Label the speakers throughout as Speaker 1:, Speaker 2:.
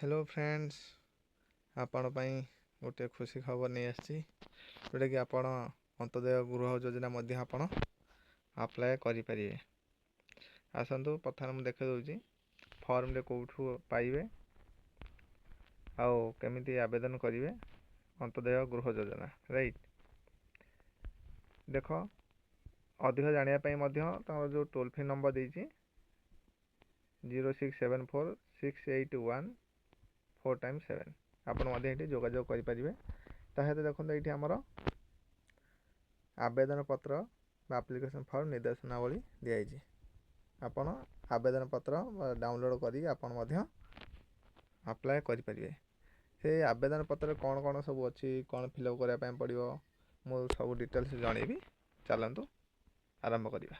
Speaker 1: Hello friends, आपण ପାଇଁ गोटे खुशी खबर नहीं आसी जोटा कि आपण अंत्योदय गृह योजना मध्य आपण अप्लाई करें। आसतु प्रथम मुझे देखे दूसरी फॉर्म रे कौठू पाइबे आउ केमिति आवेदन करेंगे अंत्योदय गृह योजना राइट। देख अधिक जानापी जो टोल फ्री नंबर देती 06746814 ଆପଣ ମଧ୍ୟ ଏଠି ଯୋଗାଯୋଗ କରିପାରିବେ। ତା ସହିତ ଦେଖନ୍ତୁ ଏଇଠି ଆମର ଆବେଦନ ପତ୍ର ବା ଆପ୍ଲିକେସନ୍ ଫର୍ମ ନିର୍ଦ୍ଦେଶନାବଳୀ ଦିଆଯାଇଛି। ଆପଣ ଆବେଦନ ପତ୍ର ଡାଉନଲୋଡ଼ କରି ଆପଣ ମଧ୍ୟ ଆପ୍ଲାଏ କରିପାରିବେ। ସେ ଆବେଦନ ପତ୍ରରେ କ'ଣ କ'ଣ ସବୁ ଅଛି, କ'ଣ ଫିଲ୍ଅପ୍ କରିବା ପାଇଁ ପଡ଼ିବ, ମୁଁ ସବୁ ଡିଟେଲ୍ସ ଜଣେଇବି। ଚାଲନ୍ତୁ ଆରମ୍ଭ କରିବା।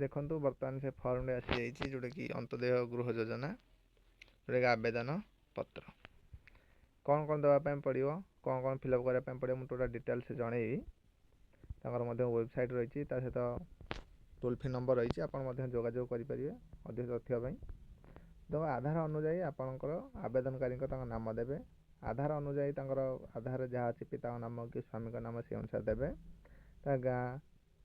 Speaker 1: ଦେଖନ୍ତୁ ବର୍ତ୍ତମାନ ସେ ଫର୍ମରେ ଆସିଯାଇଛି ଯେଉଁଟାକି अंत्योदय गृह योजना, ଯେଉଁଟାକି ଆବେଦନ पत्र कौन कौन देवाई पड़ो, कौन कौन फिलअप करने पड़ो, मुझे टोटा डिटेल्स जनइबी। वेबसाइट रही सहित टोल फ्री नंबर रही, आप जोगाजोग करेंगे अधिक तथ्य। तो आधार अनुजाई आपंकर आवेदनकारी नाम देवे। आधार अनुजाई आधार जहाँ अच्छी पिता नाम कि स्वामी नाम से अनुसार देवे। गाँ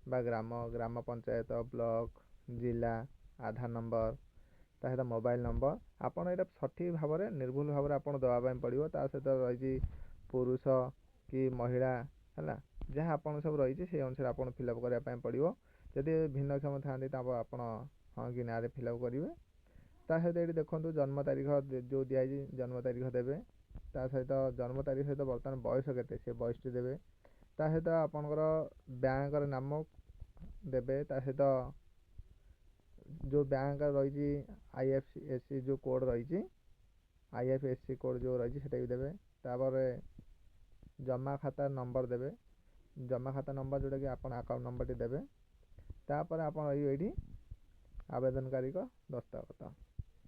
Speaker 1: बा ग्राम, ग्राम पंचायत, ब्लॉक, जिला, आधार नंबर, सहित मोबाइल नंबर आपड़ ये सठिक भाव में निर्भुल भाव में आपड़ देवाई पड़ो। ता सहित रही पुरुष कि महिला है जहाँ आप सब रही से अनुसार आप फिलअप करने पड़ो। जदि भिन्नक्षम था आप हाँ कि ना फिलअप करेंगे। ता सहित ये देखो जन्म तारीख जो दिखाई जन्म तारीख देवे। ता सहित जन्म तारीख सहित बर्तमान बयस के बयस देवे। ता सहित आपणकर बैंक नाम देवे। ता सहित जो बैंक रही IFSC जो कोड रही IFSC कोड जो रही है भी देवे। तापर जमा खाता नंबर देवे। जमा खाता नंबर जोटा कि आप अकाउंट नंबर टी देवे। तापर आप ये आवेदनकारी को दस्तखत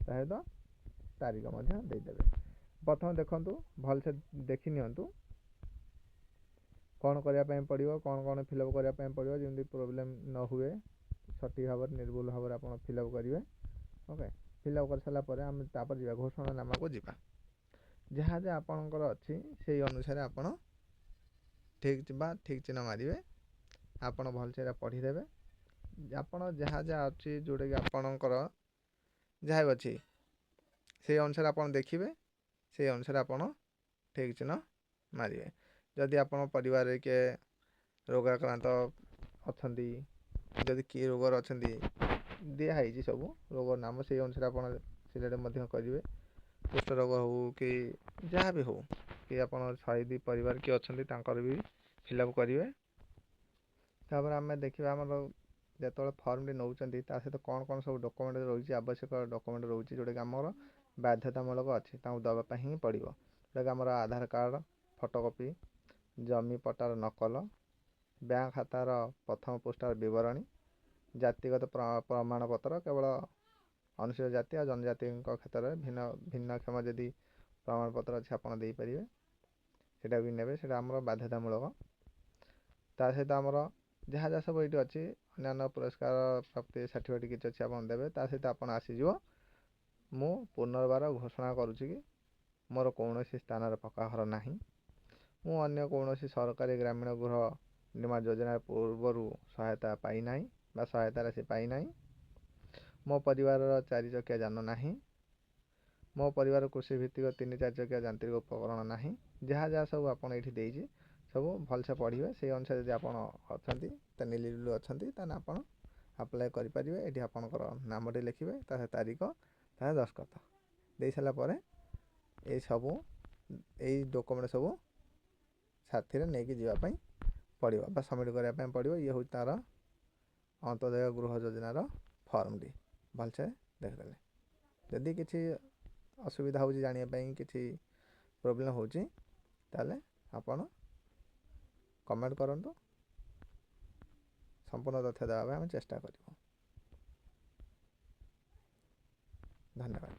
Speaker 1: सहित तारीख देदेवे। प्रथम देखु भलसे देखी नियंतु कौन करने पड़ो, कौन कौन फिलअप करने पड़ो, जमी प्रोब्लेम न हुए सठिक भाव में निर्भुल भाव में आप फिलअप करेंगे। ओके, फिलअप कर सारापर आम तापर जा घोषणा नाम को जीवा। जहाँ जहाँ आपणकर अच्छी से अनुसार आप ठीक चिन्ह मारे। आपड़ भलसे पढ़ीदेवे। आपड़ जहाँ जहाँ अच्छी जोटा कि आपणकर जहाँ भी अच्छी से अनुसार आप देखिए, से अनुसार आप ठीक चिन्ह मारे। जदि आप परिवार के रोगाक्रांत अच्छा, जदि किए रोगर अच्छा दिखाई सब रोग नाम से अनुसार आप सिलेक्ट करेंगे। कुष्ठ रोग हो कि जहाँ भी हो कि आप शहीद परिवार किए अच्छा भी फिलअप करेंगे। तापर आम देखा आम जो फर्म टी नौ सहित कौन कौन सब डॉक्यूमेंट रही आवश्यक डॉक्यूमेंट रही जोटा कि आम बाध्यतामूलक अच्छी दवापी ही पड़ो। जोटा कि आम आधार कार्ड फोटोकॉपी, जमी पट्टार नकल, बैंक खातार प्रथम पृष्ठार विवरणी, जातिगत प्रमाणपत्र केवल अनुसूचित जाति और जनजाति क्षेत्र में भिन्नक्षम जदि प्रमाणपत्र अच्छे आप देपारे सेटा भी नेबे। सेटा आमर बाध्यतामूलक। ता सहित आमर जहाँ जहाँ सब ये अच्छी अन्य पुरस्कार प्राप्ति सर्टिफिकेट किसी अच्छी आप देवे। ता सहित आप आसीज। मु पुनर्बार घोषणा करुच्ची कि मोर कौन स्थान पक्का घर ना, मु अन्य कौन सरकारी ग्रामीण गृह निर्माण योजना पूर्वर सहायता पाई ना बा सहायता राशि पाई ना। मो परिवार 4 चकिया जान ना। मो परिवार कृषि भित्तिक 3-4 चकिया यांत्रिक उपकरण ना। जहाँ जहाँ सब आप सब भलसे पढ़े से अनुसार यदि आप अच्छा एलिजिबल अच्छा ताने आप अप्लाई करेंगे। ये आपंकर नामटी लिखे, तारीख, दस्तखत दे सारापर ये सब यही डॉक्यूमेंट सब साथी नहीं जावाई पड़ो बा सबमिट करने पड़ो। ये हूँ तार अंत्योदय गृह योजनार फॉर्म टी भलसे देखदेले। जदि किसी असुविधा हो जानापी किसी प्रोब्लेम हो आपड़ कमेंट करूँ, संपूर्ण तथ्य देवाई आम चेष्टा करूँ। धन्यवाद।